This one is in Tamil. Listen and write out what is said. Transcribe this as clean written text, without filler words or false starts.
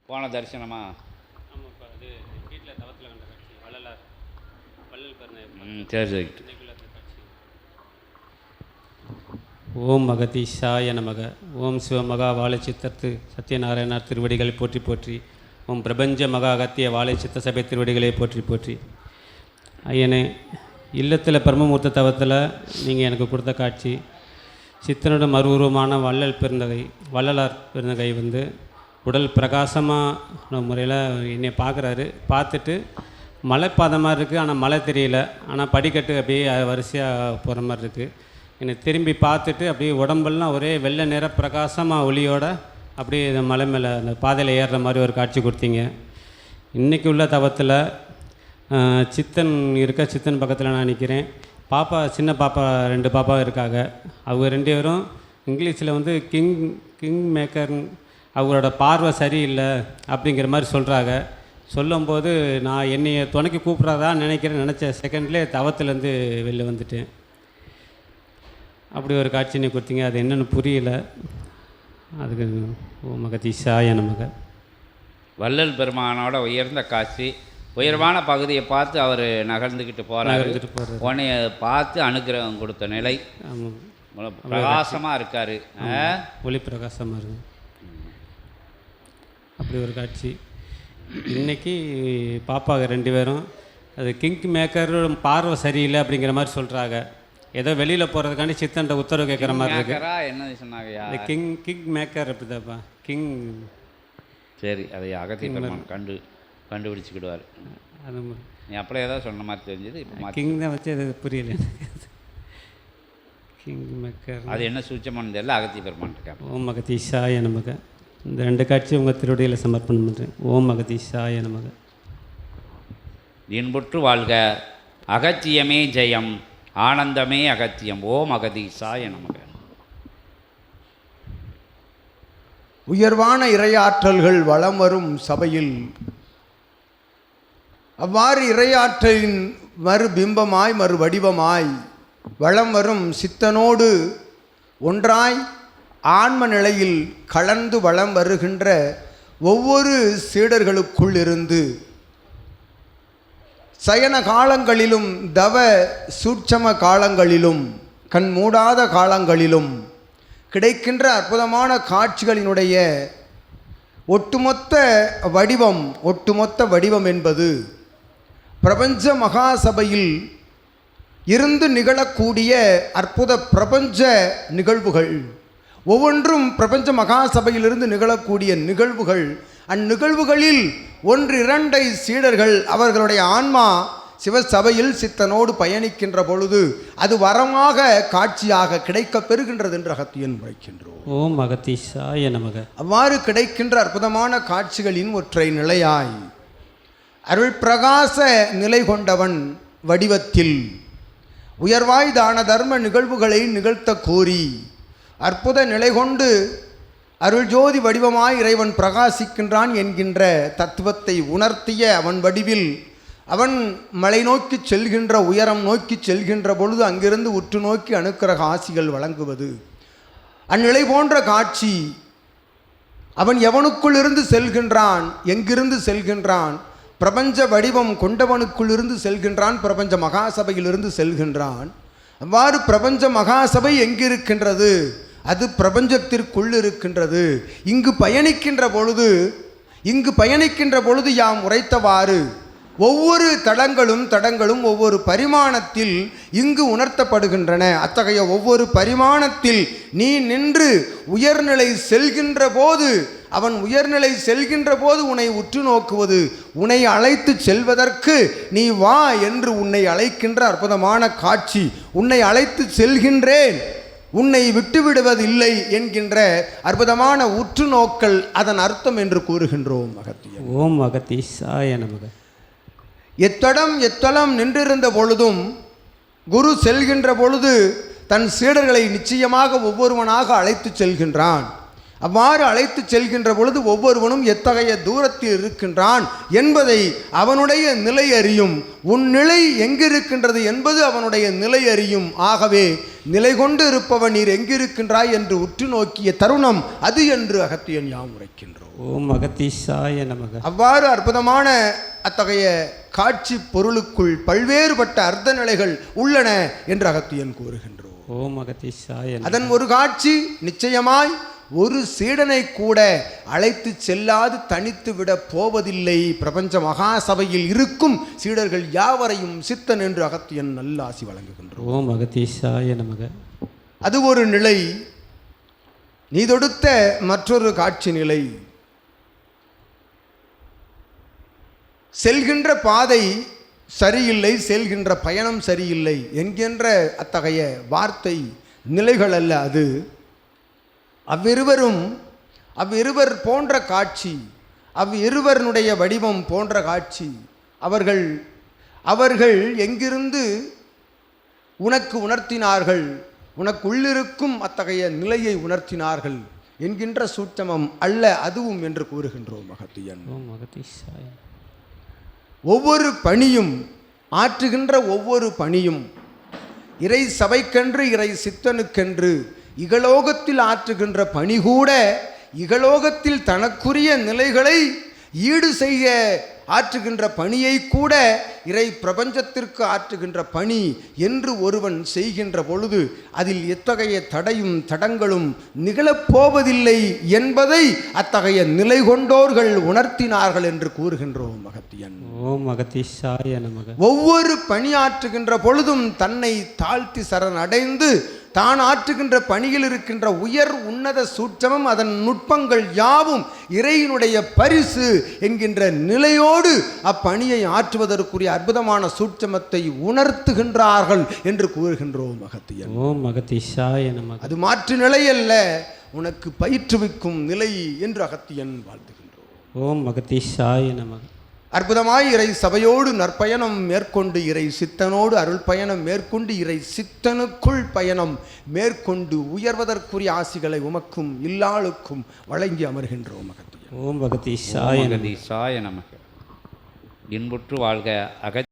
போன தரிசனமா? ஆமாப்பா, அது வீட்டில் தவத்தில் கண்ட காட்சி. வள்ளல் பிறந்த சரி சரி. காட்சி. ஓம் அகதீஷாய நமக. ஓம் சிவமகா வாழைச்சித்தத்து சத்யநாராயணார் திருவடிகளை போற்றி போற்றி. ஓம் பிரபஞ்ச மகா அகத்திய வாழைச்சித்த சபை திருவடிகளை போற்றி போற்றி. ஐயனே, இல்லத்தில் பிரம்மமூர்த்த தவத்தில் நீங்கள் எனக்கு கொடுத்த காட்சி சித்தனோட மறுவுருவமான வள்ளலார் பிறந்தகை உடல் பிரகாசமான முறையில் என்னை பார்க்குறாரு. பார்த்துட்டு மலைப்பாதமாக இருக்குது, ஆனால் மழை தெரியல, ஆனால் படிக்கட்டு அப்படியே வரிசையாக போகிற மாதிரி இருக்குது. என்னை திரும்பி பார்த்துட்டு அப்படியே உடம்பெல்லாம் ஒரே வெள்ளை நிற பிரகாசமாக ஒளியோட அப்படியே இந்த மலை மேலே அந்த பாதையில் ஏறுற மாதிரி ஒரு காட்சி கொடுத்தீங்க. இன்றைக்கி உள்ள தவத்தில் சித்தன் பக்கத்தில் நான் நிற்கிறேன். பாப்பா, சின்ன பாப்பா, 2 பாப்பா இருக்காங்க. அவங்க 2 பேரும் இங்கிலீஷில் கிங் மேக்கர், அவங்களோட பார்வை சரியில்லை அப்படிங்கிற மாதிரி சொல்கிறாங்க. சொல்லும்போது நான் என்னைய துணைக்கு கூப்பிட்றதா நினச்ச செகண்ட்லேயே தவத்துலேருந்து வெளில வந்துட்டேன். அப்படி ஒரு காட்சி நீ கொடுத்தீங்க, அது என்னென்னு புரியல. அதுக்கு ஓம் அகதீஷாய நமக. வள்ளல் பெருமானோட உயர்ந்த காட்சி, உயர்வான பகுதியை பார்த்து அவர் நகர்ந்துக்கிட்டு போகிறாரு. உன்னைய பார்த்து அனுகிரகம் கொடுத்த நிலை. ஆமாம், பிரகாசமாக இருக்கார், ஒளி பிரகாசமாக இருக்கு. அப்படி ஒரு காட்சி. இன்றைக்கி பாப்பாங்க 2 பேரும் அது கிங் மேக்கர் பார்வை சரியில்லை அப்படிங்கிற மாதிரி சொல்கிறாங்க. ஏதோ வெளியில் போகிறதுக்காண்டி சித்தன்ட்ட உத்தரவு கேட்குற மாதிரி இருக்கு. என்ன சொன்னாங்கய்யா? கிங் மேக்கர் அப்படிதாப்பா, கிங். சரி, அதை அகத்திய பெருமான் கண்டுபிடிச்சிக்கிடுவார். அது நீ அப்படியே ஏதாவது சொன்ன மாதிரி தெரிஞ்சது. இப்போ கிங் தான் வச்சு அது புரியல. கிங் மேக்கர் அது என்ன சூட்சமானது தெரியல. அகத்திய பெருமான் இருக்கா. ஓம் அகதீஷாய நமக. இந்த 2 காட்சியும் உங்கள் திருவடியில் சமர்ப்பணம் பண்ணுறேன். ஓம் அகதீஷாய நமக. இன்புற்று வாழ்க. அகத்தியமே ஜெயம், ஆனந்தமே அகத்தியம். ஓம் அகதீஷாய நமக. உயர்வான இறையாற்றல்கள் வலம் வரும் சபையில் அவ்வாறு இறையாற்றலின் மறுபிம்பமாய் மறுவடிவமாய் வலம் வரும் சித்தனோடு ஒன்றாய் ஆன்ம நிலையில் கலந்து வலம் வருகின்ற ஒவ்வொரு சீடர்களுக்குள் இருந்து சயன காலங்களிலும் தவ சூட்சம காலங்களிலும் கண் மூடாத காலங்களிலும் கிடைக்கின்ற அற்புதமான காட்சிகளினுடைய ஒட்டுமொத்த வடிவம் என்பது பிரபஞ்ச மகாசபையில் இருந்து நிகழக்கூடிய அற்புத பிரபஞ்ச நிகழ்வுகள். ஒவ்வொன்றும் பிரபஞ்ச மகாசபையிலிருந்து நிகழக்கூடிய நிகழ்வுகள். அந்நிகழ்வுகளில் 1-2 சீடர்கள் அவர்களுடைய ஆன்மா சிவசபையில் சித்தனோடு பயணிக்கின்ற பொழுது அது வரமாக காட்சியாக கிடைக்க பெறுகின்றது என்று அகத்தியன் உரைக்கின்றோம். ஓம் அகதீஷாய நமக. அவ்வாறு கிடைக்கின்ற அற்புதமான காட்சிகளின் ஒற்றை நிலையாய் அருள் பிரகாச நிலை கொண்டவன் வடிவத்தில் உயர்வாய் தான தர்ம நிகழ்வுகளை நிகழ்த்த கோரி அற்புத நிலை கொண்டு அருள் ஜோதி வடிவமாய் இறைவன் பிரகாசிக்கின்றான் என்கின்ற தத்துவத்தை உணர்த்திய அவன் வடிவில் அவன் மலை நோக்கி செல்கின்ற, உயரம் நோக்கி செல்கின்ற பொழுது அங்கிருந்து உற்று நோக்கி அனுக்கிரக ஆசிகள் வழங்குவது அந்நிலை போன்ற காட்சி. அவன் எவனுக்குள் இருந்து செல்கின்றான், எங்கிருந்து செல்கின்றான்? பிரபஞ்ச வடிவம் கொண்டவனுக்குள் இருந்து செல்கின்றான், பிரபஞ்ச மகாசபையிலிருந்து செல்கின்றான். அவ்வாறு பிரபஞ்ச மகாசபை எங்கிருக்கின்றது? அது பிரபஞ்சத்திற்குள் இருக்கின்றது. இங்கு பயணிக்கின்ற பொழுது யாம் உரைத்தவாறு ஒவ்வொரு தடங்களும் ஒவ்வொரு பரிமாணத்தில் இங்கு உணர்த்தப்படுகின்றன. அத்தகைய ஒவ்வொரு பரிமாணத்தில் நீ நின்று உயர்நிலை செல்கின்ற போது, அவன் உயர்நிலை செல்கின்ற போது உன்னை உற்று நோக்குவது, உன்னை அழைத்து செல்வதற்கு நீ வா என்று உன்னை அழைக்கின்ற அற்புதமான காட்சி. உன்னை அழைத்து செல்கின்றேன், உன்னை விட்டுவிடுவதில்லை என்கின்ற அற்புதமான உற்று நோக்கல் அதன் அர்த்தம் என்று கூறுகின்றோம். அகத்தியன். ஓம் அகதீஷாய நமக. எத்தலம் நின்றிருந்த பொழுதும் குரு செல்கின்ற பொழுது தன் சீடர்களை நிச்சயமாக ஒவ்வொருவனாக அழைத்து செல்கின்றான். அவ்வாறு அழைத்து செல்கின்ற பொழுது ஒவ்வொருவனும் எத்தகைய தூரத்தில் இருக்கின்றான் என்பதை அவனுடைய நிலை அறியும். உன் நிலை எங்கிருக்கின்றது என்பது அவனுடைய நிலை அறியும். ஆகவே நிலை கொண்டு இருப்பவன் நீர் எங்கிருக்கின்றாய் என்று உற்று நோக்கிய தருணம் அது என்று அகத்தியன் யாம் உரைக்கின்றோம். ஓம் அகத்தீசாய நமக. அவ்வாறு அற்புதமான அத்தகைய காட்சி பொருளுக்குள் பல்வேறுபட்ட அர்த்த நிலைகள் உள்ளன என்று அகத்தியன் கூறுகின்றோம். ஓம் அகத்தீசாய. அதன் ஒரு காட்சி நிச்சயமாய் ஒரு சீடனை கூட அழைத்து செல்லாது தனித்து விட போவதில்லை. பிரபஞ்ச மகாசபையில் இருக்கும் சீடர்கள் யாவரையும் சித்தன் என்று அகத்தியன் நல்ல ஆசி வழங்குகின்றோம். ஓம் அகத்தீசாய நமக. அது ஒரு நிலை. நீ தொடுத்த மற்றொரு காட்சி நிலை. செல்கின்ற பாதை சரியில்லை, செல்கின்ற பயணம் சரியில்லை என்கின்ற அத்தகைய வார்த்தை நிலைகள் அல்ல அது. அவ்விருவர் போன்ற காட்சி, அவ்விருவருடைய வடிவம் போன்ற காட்சி. அவர்கள் எங்கிருந்து உனக்கு உணர்த்தினார்கள், உனக்கு உள்ளிருக்கும் அத்தகைய நிலையை உணர்த்தினார்கள் என்கின்ற சூட்சமம் அல்ல அதுவும் என்று கூறுகின்றோம் அகத்தியன். ஒவ்வொரு பணியும் ஆற்றுகின்ற ஒவ்வொரு பணியும் இறை சபைக்கென்று இறை சித்தனுக்கென்று இகலோகத்தில் ஆற்றுகின்ற பணி கூட இகலோகத்தில் தனக்குரிய நிலைகளை ஈடு செய்ய ஆற்றுகின்ற பணியை கூட இறை பிரபஞ்சத்திற்கு ஆற்றுகின்ற பணி என்று ஒருவன் செய்கின்ற பொழுது அதில் எத்தகைய தடையும் தடங்களும் நிகழப்போவதில்லை என்பதை அத்தகைய நிலை கொண்டோர்கள் உணர்த்தினார்கள் என்று கூறுகின்றோம் அகத்தியன். ஓம் அகத்தீசாய நமக. ஒவ்வொரு பணியாற்றுகின்ற பொழுதும் தன்னை தாழ்த்தி சரணடைந்து தான் ஆற்றுகின்ற பணியில் இருக்கின்ற உயர் உன்னத சூட்சமம் அதன் நுட்பங்கள் யாவும் இறையினுடைய பரிசு என்கின்ற நிலையோடு அப்பணியை ஆற்றுவதற்குரிய அற்புதமான சூட்சமத்தை உணர்த்துகின்றார்கள் என்று கூறுகின்றோம் அகத்தியன். ஓம் அகத்தீசாய நமக. அது மாற்று நிலை அல்ல, உனக்கு பயிற்றுவிக்கும் நிலை என்று அகத்தியன் வாழ்த்துகின்றோம். ஓம் அகத்தீசாய நமக. அற்புதமாய் இறை சபையோடு நற்பயணம் மேற்கொண்டு இறை சித்தனோடு அருள் பயணம் மேற்கொண்டு இறை சித்தனுக்குள் பயணம் மேற்கொண்டு உயர்வதற்குரிய ஆசிகளை உமக்கும் இல்லாளுக்கும் வழங்கி அமர்கின்றோம் அகத்தியன். ஓம் அகத்தீசாய நமக. இன்புற்று வாழ்க.